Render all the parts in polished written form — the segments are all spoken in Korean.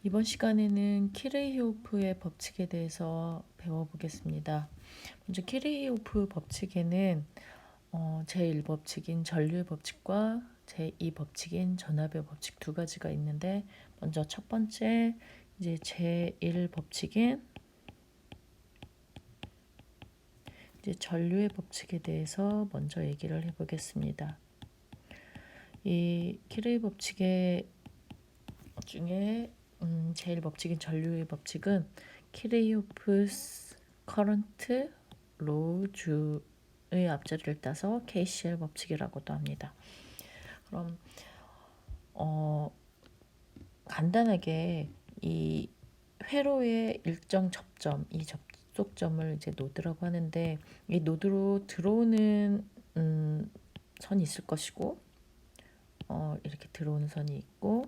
이번 시간에는 키르히오프의 법칙에 대해서 배워보겠습니다. 먼저 키르히오프 법칙에는 제1법칙인 전류의 법칙과 제2법칙인 전압의 법칙 두 가지가 있는데, 먼저 첫 번째 이제 제1법칙인 이제 전류의 법칙에 대해서 먼저 얘기를 해보겠습니다. 이 키르히 법칙의 중에 제일 법칙인 전류의 법칙은 키르히오프스 커런트 로우 주의 앞자리를 따서 KCL 법칙이라고도 합니다. 그럼 간단하게 이 회로의 일정 접점, 이 접속점을 이제 노드라고 하는데, 이 노드로 들어오는 선이 있을 것이고, 이렇게 들어오는 선이 있고,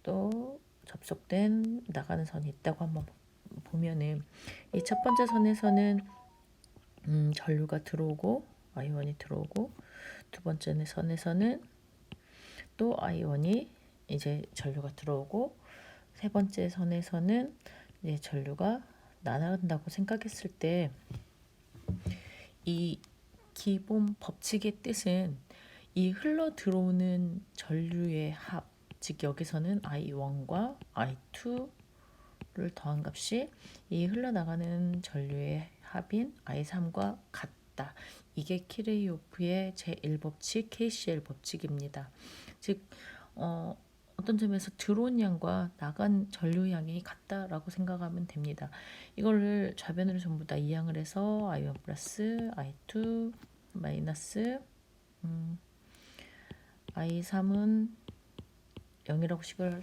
또 접속된 나가는 선이 있다고 한번 보면은, 이 첫 번째 선에서는 전류가 들어오고 I1이 들어오고, 두 번째 선에서는 또 I1이 이제 전류가 들어오고, 세 번째 선에서는 이제 전류가 나간다고 생각했을 때, 이 기본 법칙의 뜻은 이 흘러 들어오는 전류의 합, 즉 여기서는 I1과 I2를 더한 값이 이 흘러나가는 전류의 합인 I3과 같다. 이게 키르히오프의 제1법칙 KCL 법칙입니다. 즉 어떤 점에서 들어온 양과 나간 전류 양이 같다라고 생각하면 됩니다. 이거를 좌변으로 전부 다 이항을 해서 I1 플러스 I2 마이너스 I3은 0이라고 식을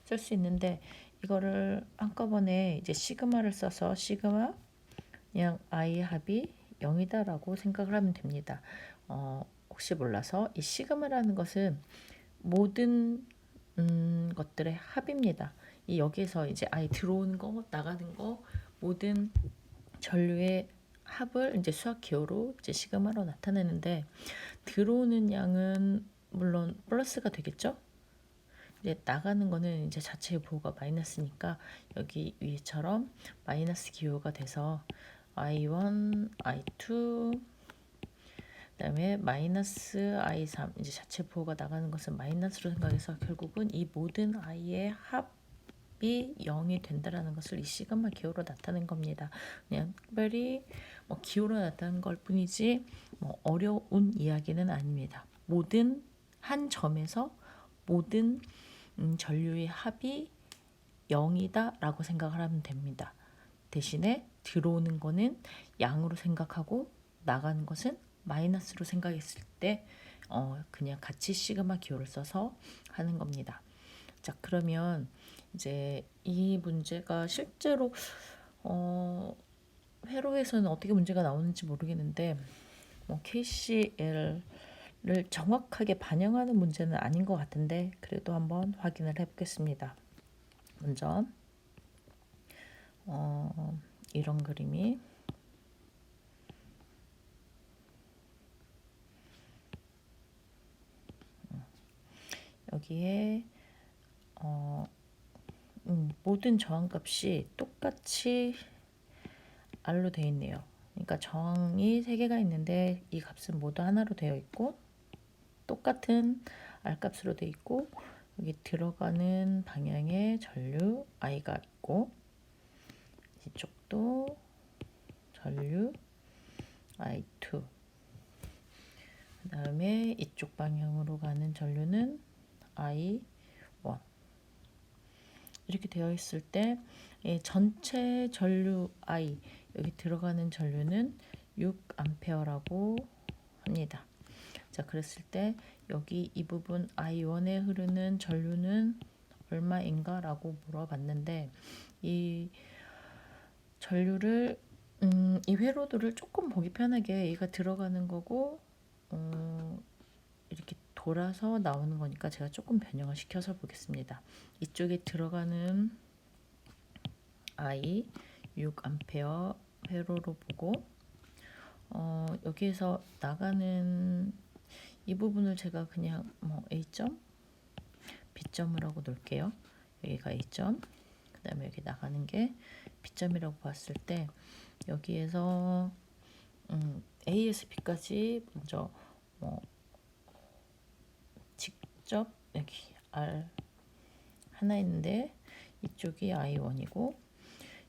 쓸 수 있는데, 이거를 한꺼번에 이제 시그마를 써서 시그마 그냥 I 합이 0이다라고 생각을 하면 됩니다. 혹시 몰라서 이 시그마라는 것은 모든 것들의 합입니다. 이 여기에서 이제 I 들어오는 거, 나가는 거, 모든 전류의 합을 이제 수학 기호로 이제 시그마로 나타내는데, 들어오는 양은 물론 플러스가 되겠죠. 이제 나가는 거는 이제 자체의 부호가 마이너스니까 여기 위처럼 마이너스 기호가 돼서 I1, I2 그다음에 마이너스 I3, 이제 자체 부호가 나가는 것은 마이너스로 생각해서 결국은 이 모든 i의 합이 0이 된다라는 것을 이 시그마 기호로 나타낸 겁니다. 그냥 특별히 기호로 나타낸 걸 뿐이지 어려운 이야기는 아닙니다. 모든 한 점에서 모든 전류의 합이 0이다 라고 생각을 하면 됩니다. 대신에 들어오는 거는 양으로 생각하고 나가는 것은 마이너스로 생각했을 때 그냥 같이 시그마 기호를 써서 하는 겁니다. 자, 그러면 이제 이 문제가 실제로 회로에서는 어떻게 문제가 나오는지 모르겠는데, KCL을 정확하게 반영하는 문제는 아닌 것 같은데, 그래도 한번 확인을 해보겠습니다. 먼저 이런 그림이 여기에 모든 저항값이 똑같이 R로 되어 있네요. 그러니까 저항이 3개가 있는데 이 값은 모두 하나로 되어 있고 똑같은 R 값으로 되어 있고, 여기 들어가는 방향의 전류 I가 있고, 이쪽도 전류 I2, 그 다음에 이쪽 방향으로 가는 전류는 I1. 이렇게 되어 있을 때 전체 전류 I, 여기 들어가는 전류는 6A라고 합니다. 자, 그랬을 때 여기 이 부분 I1에 흐르는 전류는 얼마인가 라고 물어봤는데, 이 전류를 이 회로도를 조금 보기 편하게 얘가 들어가는 거고 이렇게 돌아서 나오는 거니까 제가 조금 변형을 시켜서 보겠습니다. 이쪽에 들어가는 I 6A 회로로 보고, 여기에서 나가는 이 부분을 제가 그냥 A점, B점을 하고 놓을게요. 여기가 A점, 그다음에 여기 나가는 게 B점이라고 봤을 때 여기에서 A에서 B까지 먼저 직접 여기 R 하나 있는데 이쪽이 I1이고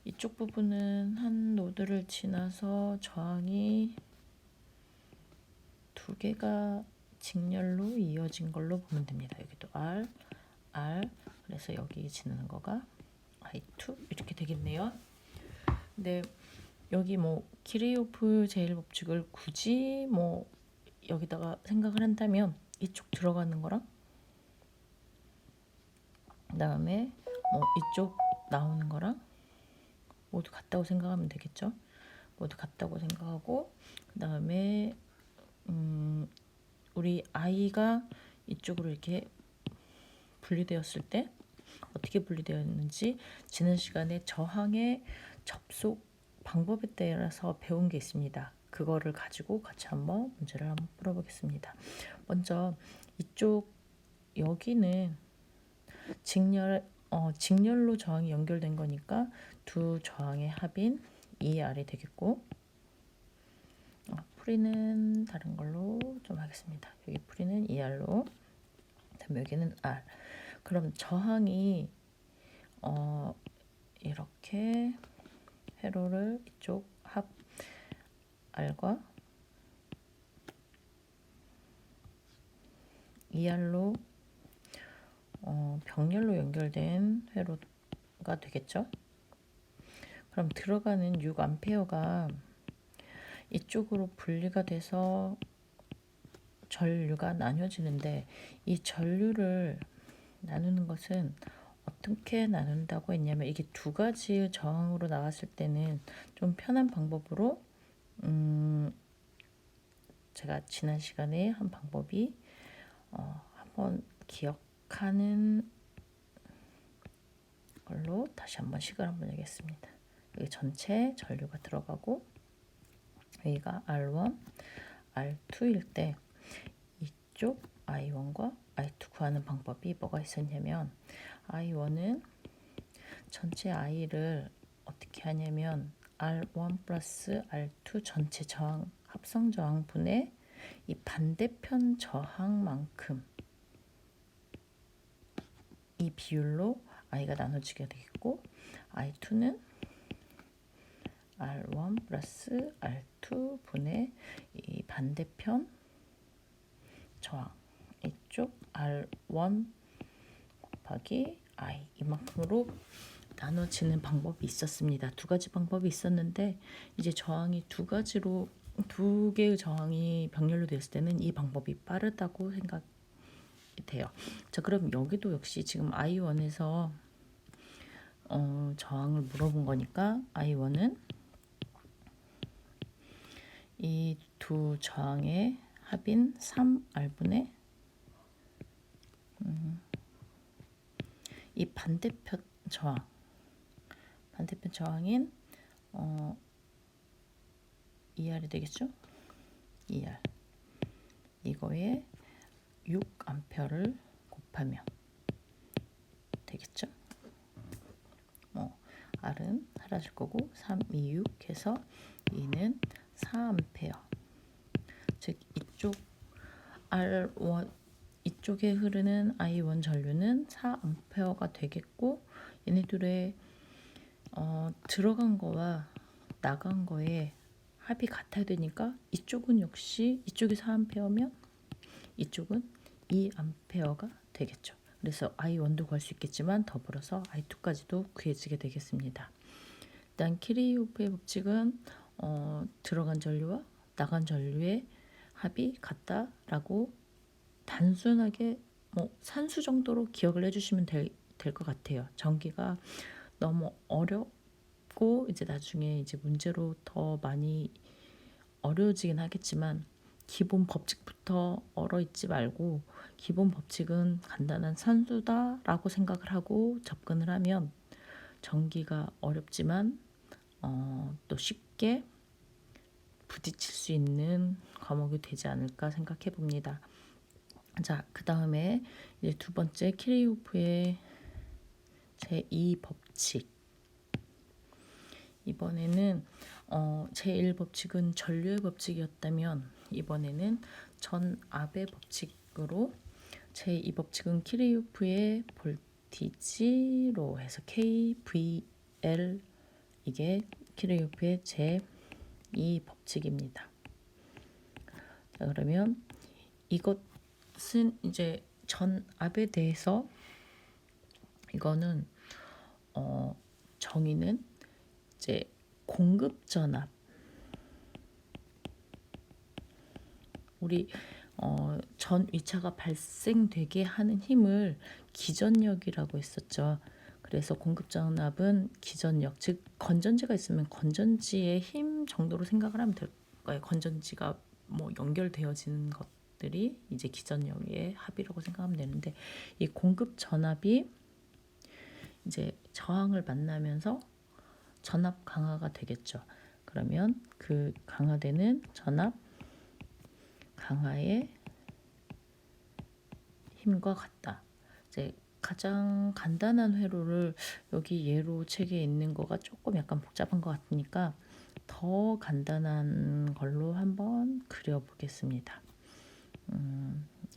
이쪽 부분은 한 노드를 지나서 저항이 두 개가 직렬로 이어진 걸로 보면 됩니다. 여기도 R, 그래서 여기 지나는 거가 I2 이렇게 되겠네요. 근데 여기 키리오프 제일 법칙을 굳이 여기다가 생각을 한다면 이쪽 들어가는 거랑 그다음에 이쪽 나오는 거랑 모두 같다고 생각하면 되겠죠. 모두 같다고 생각하고 그다음에 우리 I가 이쪽으로 이렇게 분리되었을 때 어떻게 분리되었는지 지난 시간에 저항의 접속 방법에 따라서 배운 게 있습니다. 그거를 가지고 같이 한번 문제를 한번 풀어보겠습니다. 먼저 이쪽 여기는 직렬로 저항이 연결된 거니까 두 저항의 합인 ER이 되겠고 풀이는 다른 걸로 좀 하겠습니다. 여기 풀이는 ER로 그다음에 여기는 R. 그럼 저항이 이렇게 회로를 이쪽 합 R과 ER로 병렬로 연결된 회로가 되겠죠. 그럼 들어가는 6A가 이쪽으로 분리가 돼서 전류가 나눠지는데 이 전류를 나누는 것은 어떻게 나눈다고 했냐면 이게 두 가지의 저항으로 나왔을 때는 좀 편한 방법으로 제가 지난 시간에 한 방법이 한번 기억하는 걸로 다시 한번 식을 한번 내겠습니다. 여기 전체 전류가 들어가고 여기가 R1, R2일 때 이쪽 I1과 I2 구하는 방법이 뭐가 있었냐면 I1은 전체 I를 어떻게 하냐면 R1 플러스 R2 전체 저항 합성 저항 분의 이 반대편 저항만큼 이 비율로 I가 나눠지게 되겠고 I2는 R1 플러스 R2 분의 이 반대편 저항 이쪽 R1 곱하기 I 이만큼으로 나눠지는 방법이 있었습니다. 두 가지 방법이 있었는데 이제 저항이 두 가지로 두 개의 저항이 병렬로 됐을 때는 이 방법이 빠르다고 생각이 돼요. 자, 그럼 여기도 역시 지금 I1에서 저항을 물어본 거니까 I1은 이 두 저항의 합인 3R분의 이 반대편 저항인 ER이 되겠죠? ER 이거에 6A를 곱하면 되겠죠? R은 사라질 거고 3, 2, 6 해서 E는 4A 즉 이쪽 R1 이쪽에 흐르는 I1 전류는 4A가 되겠고 얘네들의 들어간 거와 나간 거에 합이 같아야 되니까 이쪽은 역시 이쪽이 4A면 이쪽은 2A가 되겠죠. 그래서 I1도 구할 수 있겠지만 더불어서 I2까지도 구해지게 되겠습니다. 일단 키리오프의 법칙은 들어간 전류와 나간 전류의 합이 같다라고 단순하게 산수 정도로 기억을 해주시면 될 것 같아요. 전기가 너무 어렵고 이제 나중에 이제 문제로 더 많이 어려워지긴 하겠지만 기본 법칙부터 얼어있지 말고 기본 법칙은 간단한 산수다라고 생각을 하고 접근을 하면 전기가 어렵지만 또 쉽게 부딪힐 수 있는 과목이 되지 않을까 생각해 봅니다. 자, 그 다음에 이제 두 번째 키리오프의 제2 법칙 이번에는 제1법칙은 전류의 법칙이었다면 이번에는 전압의 법칙으로 제2법칙은 키르요프의 볼티지로 해서 KVL 이게 키르요프의 제2법칙입니다. 자, 그러면 이것은 이제 전압에 대해서 이거는 정의는 이제 공급 전압 우리 전 위차가 발생되게 하는 힘을 기전력이라고 했었죠. 그래서 공급 전압은 기전력, 즉 건전지가 있으면 건전지의 힘 정도로 생각을 하면 될 거예요. 건전지가 뭐 연결되어지는 것들이 이제 기전력의 합이라고 생각하면 되는데 이 공급 전압이 이제 저항을 만나면서 전압 강화가 되겠죠. 그러면 그 강화되는 전압 강화의 힘과 같다. 이제 가장 간단한 회로를 여기 예로 책에 있는 거가 조금 약간 복잡한 것 같으니까 더 간단한 걸로 한번 그려보겠습니다.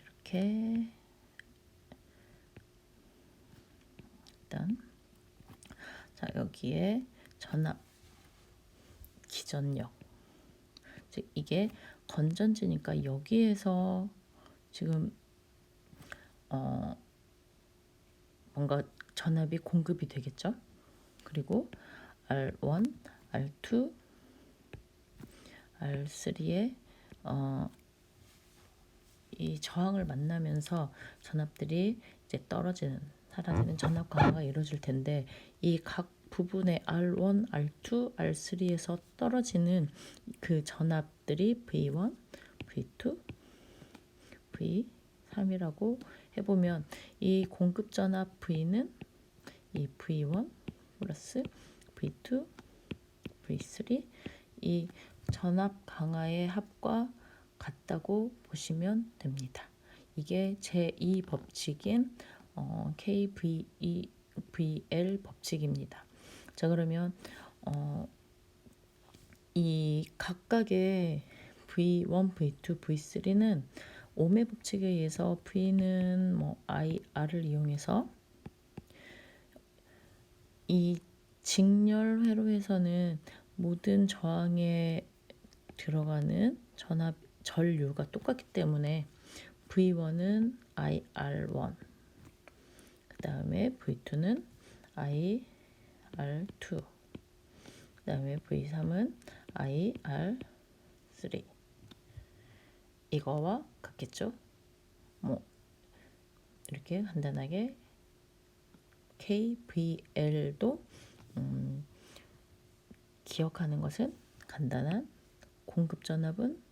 이렇게 일단 자 여기에 전압 기전력 즉 이게 건전지니까 여기에서 지금 뭔가 전압이 공급이 되겠죠. 그리고 R1, R2, R3의 이 저항을 만나면서 전압들이 이제 떨어지는 사라지는 전압 강화가 이루어질 텐데 이 각 부분의 R1, R2, R3에서 떨어지는 그 전압들이 V1, V2, V3이라고 해보면 이 공급 전압 V는 이 V1 플러스 V2, V3 이 전압 강화의 합과 같다고 보시면 됩니다. 이게 제2 법칙인 KVL 법칙입니다. 자 그러면 이 각각의 V1, V2, V3는 옴의 법칙에 의해서 V는 뭐 IR을 이용해서 이 직렬 회로에서는 모든 저항에 들어가는 전류가 똑같기 때문에 V1은 IR1 그 다음에 V2는 IR2 그 다음에 V3은 IR3 이거와 같겠죠. 뭐 이렇게 간단하게 KVL도 기억하는 것은 간단한 공급 전압은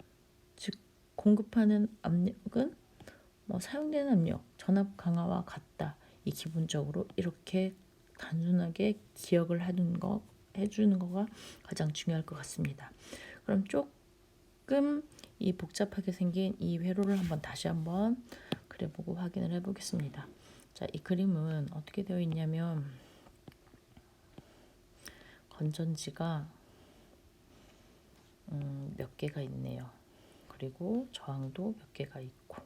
즉 공급하는 압력은 뭐 사용되는 압력 전압 강화와 같다. 이 기본적으로 이렇게 단순하게 기억을 해주는 거가 가장 중요할 것 같습니다. 그럼 조금 이 복잡하게 생긴 이 회로를 다시 한번 그려보고 확인을 해보겠습니다. 자, 이 그림은 어떻게 되어 있냐면 건전지가 몇 개가 있네요. 그리고 저항도 몇 개가 있고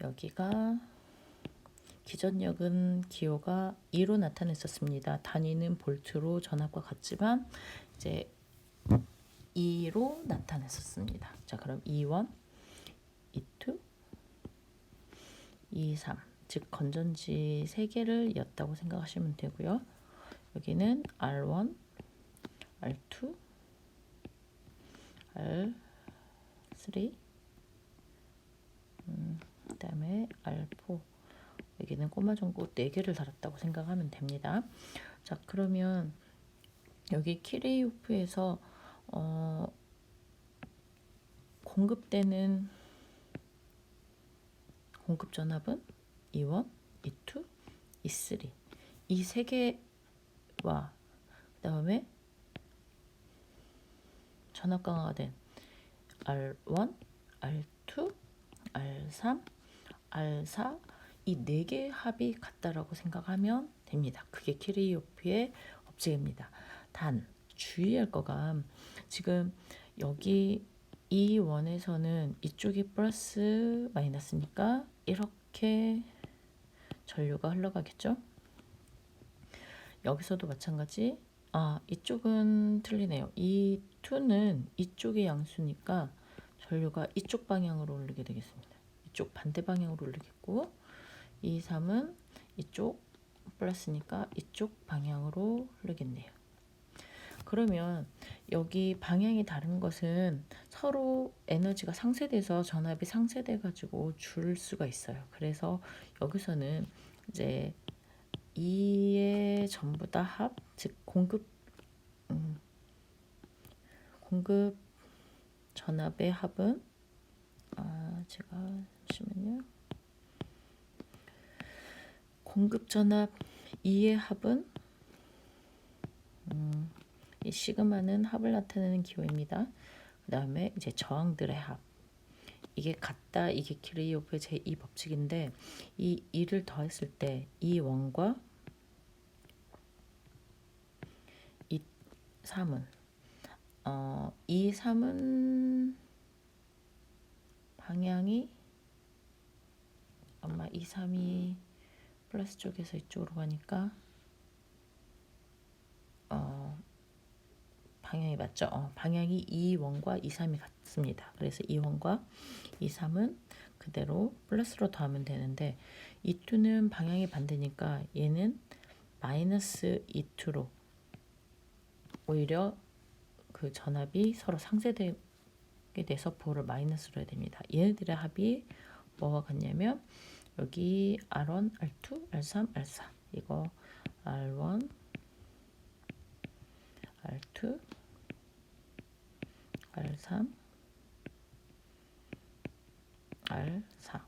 여기가 기전력은 기호가 2로 나타냈었습니다. 단위는 볼트로 전압과 같지만 이제 2로 나타냈었습니다. 자, 그럼 E1, E2, E3 즉 건전지 3개를 였다고 생각하시면 되고요. 여기는 R1, R2, R3 그 다음에 R4 여기는 꼬마 전구 4개를 달았다고 생각하면 됩니다. 자 그러면 여기 키레이오프에서 공급되는 공급 전압은 E1, E2, E3 이 3개와 그 다음에 전압 강화가 된 R1, R2, R3, R4 이 4개의 합이 같다라고 생각하면 됩니다. 그게 키르이오프의 법칙입니다. 단 주의할 거가 지금 여기 이 원에서는 이쪽이 플러스 마이너스니까 이렇게 전류가 흘러가겠죠. 여기서도 마찬가지. 이쪽은 틀리네요. 이 2는 이쪽의 양수니까 전류가 이쪽 방향으로 흐르게 되겠습니다. 이쪽 반대 방향으로 흐르겠고 이 3은 이쪽 플러스니까 이쪽 방향으로 흐르겠네요. 그러면 여기 방향이 다른 것은 서로 에너지가 상쇄돼서 전압이 상쇄돼 가지고 줄 수가 있어요. 그래서 여기서는 이제 2의 전부 다 합, 즉 공급 전압의 합은 제가 잠시만요. 공급 전압 2의 합은 이 시그마는 합을 나타내는 기호입니다. 그 다음에 이제 저항들의 합. 이게 같다. 이게 키르이오프의 제2 법칙인데 이 2를 더했을 때 이 원과 이 3은 이 3은 방향이 아마 이 3이 플러스 쪽에서 이쪽으로 가니까 방향이 맞죠? 방향이 2원과 2, 3이 같습니다. 그래서 2원과 2, 3은 그대로 플러스로 더하면 되는데 이 2는 방향이 반대니까 얘는 마이너스 2로 오히려 그 전압이 서로 상쇄되게 돼서 보호를 마이너스로 해야 됩니다. 얘네들의 합이 뭐가 같냐면 여기 R1, R2, R3, R4 이거 R1, R2, R3, R4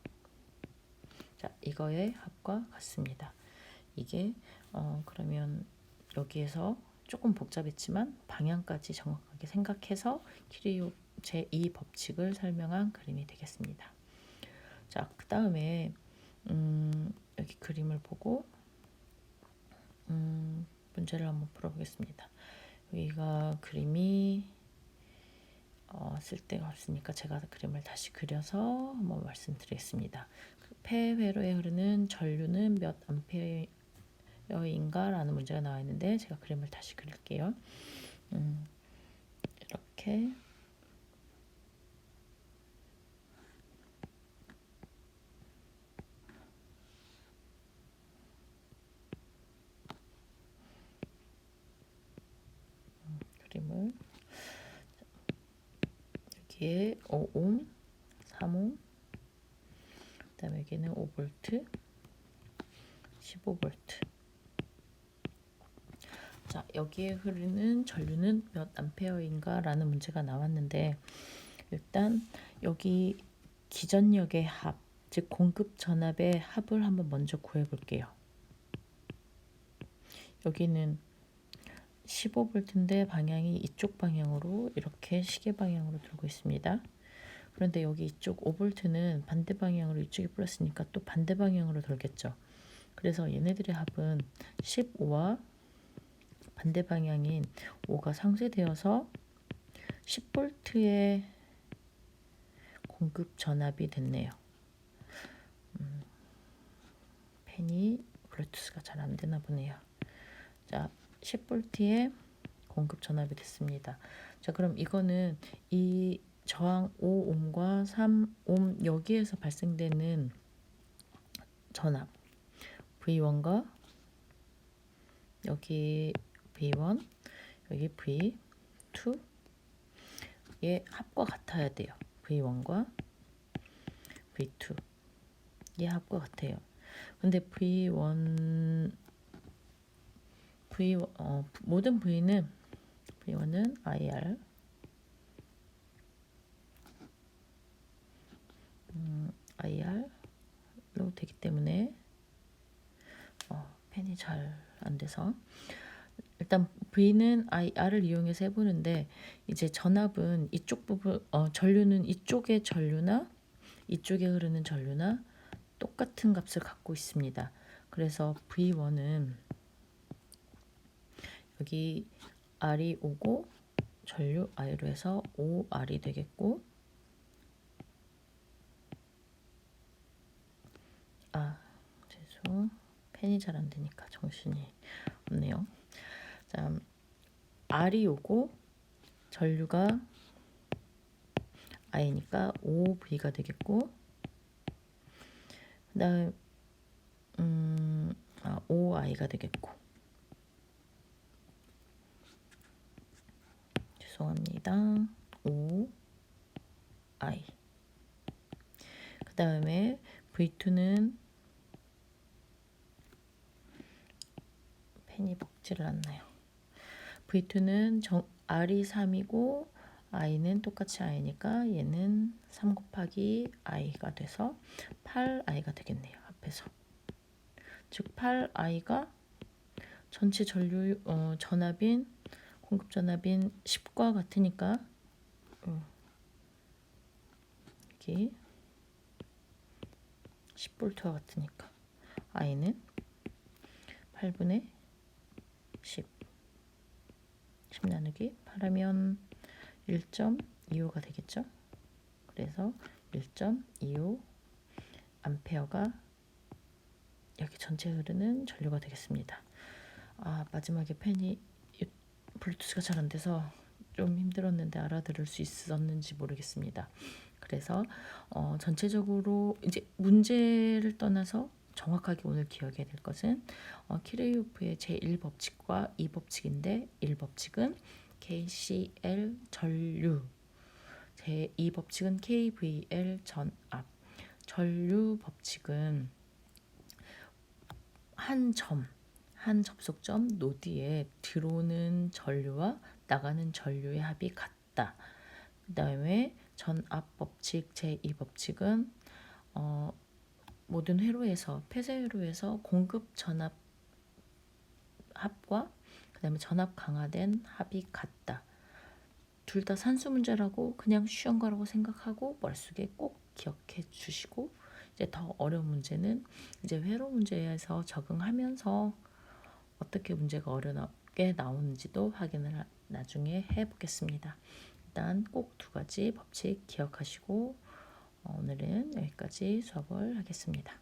자 이거의 합과 같습니다. 이게 그러면 여기에서 조금 복잡했지만 방향까지 정확하게 생각해서 키르이오프 제2 법칙을 설명한 그림이 되겠습니다. 자, 그 다음에 여기 그림을 보고 문제를 한번 풀어보겠습니다. 여기가 그림이 쓸 데가 없으니까 제가 그림을 다시 그려서 한번 말씀드리겠습니다. 폐회로에 흐르는 전류는 몇 암페어인가 라는 문제가 나와 있는데 제가 그림을 다시 그릴게요. 이렇게 그림을 여기에 5옴, 3옴 그 다음에 여기는 5V, 15V 자 여기에 흐르는 전류는 몇 암페어인가 라는 문제가 나왔는데 일단 여기 기전력의 합, 즉 공급 전압의 합을 한번 먼저 구해 볼게요. 여기는 15V인데 방향이 이쪽 방향으로 이렇게 시계 방향으로 돌고 있습니다. 그런데 여기 이쪽 5V는 반대 방향으로 이쪽이 플러스니까 또 반대 방향으로 돌겠죠. 그래서 얘네들의 합은 15와 반대 방향인 5가 상쇄되어서 10V의 공급 전압이 됐네요. 펜이 블루투스가 잘 안 되나 보네요. 자, 10V의 공급 전압이 됐습니다. 자, 그럼 이거는 이 저항 5옴과 3옴 여기에서 발생되는 전압 V1과 여기 V1, 여기 V2의 합과 같아야 돼요. V1과 V2 의 합과 같아요. 근데 모든 V는 IR IR로 되기 때문에 펜이 잘 안 돼서 일단 V는 R을 이용해서 해보는데 이제 전압은 이쪽 부분 전류는 이쪽의 전류나 이쪽에 흐르는 전류나 똑같은 값을 갖고 있습니다. 그래서 V1은 여기 R이 오고 전류 I로 해서 5R이 되겠고, 죄송, 펜이 잘 안 되니까 정신이 없네요. 자, R이 오고 전류가 I니까 5V가 되겠고, 그 다음 5I가 되겠고, 죄송합니다. 5I. 그 다음에 V2는 펜이 먹지를 않나요? V2는 R이 3이고 I는 똑같이 I니까 얘는 3 곱하기 I가 돼서 8I가 되겠네요. 앞에서. 즉 8I가 전체 전류 전압인 공급 전압인 10과 같으니까 여기 10V와 같으니까 I는 8분의 10 나누기 8하면 1.25가 되겠죠. 그래서 1.25 암페어가 여기 전체 흐르는 전류가 되겠습니다. 마지막에 펜이 블루투스가 잘 안 돼서 좀 힘들었는데 알아들을 수 있었는지 모르겠습니다. 그래서 전체적으로 이제 문제를 떠나서 정확하게 오늘 기억해야 될 것은 키르요프의 제1법칙과 2법칙인데 1법칙은 KCL 전류, 제2법칙은 KVL 전압. 전류 법칙은 한 접속점 노드에 들어오는 전류와 나가는 전류의 합이 같다. 그 다음에 전압 법칙 제2법칙은 모든 회로에서 폐쇄 회로에서 공급 전압 합과 그 다음에 전압 강화된 합이 같다. 둘 다 산수 문제라고 그냥 쉬운 거라고 생각하고 머릿속에 꼭 기억해 주시고, 이제 더 어려운 문제는 이제 회로 문제에서 적응하면서 어떻게 문제가 어렵게 나오는지도 확인을 나중에 해보겠습니다. 일단 꼭 2가지 법칙 기억하시고 오늘은 여기까지 수업을 하겠습니다.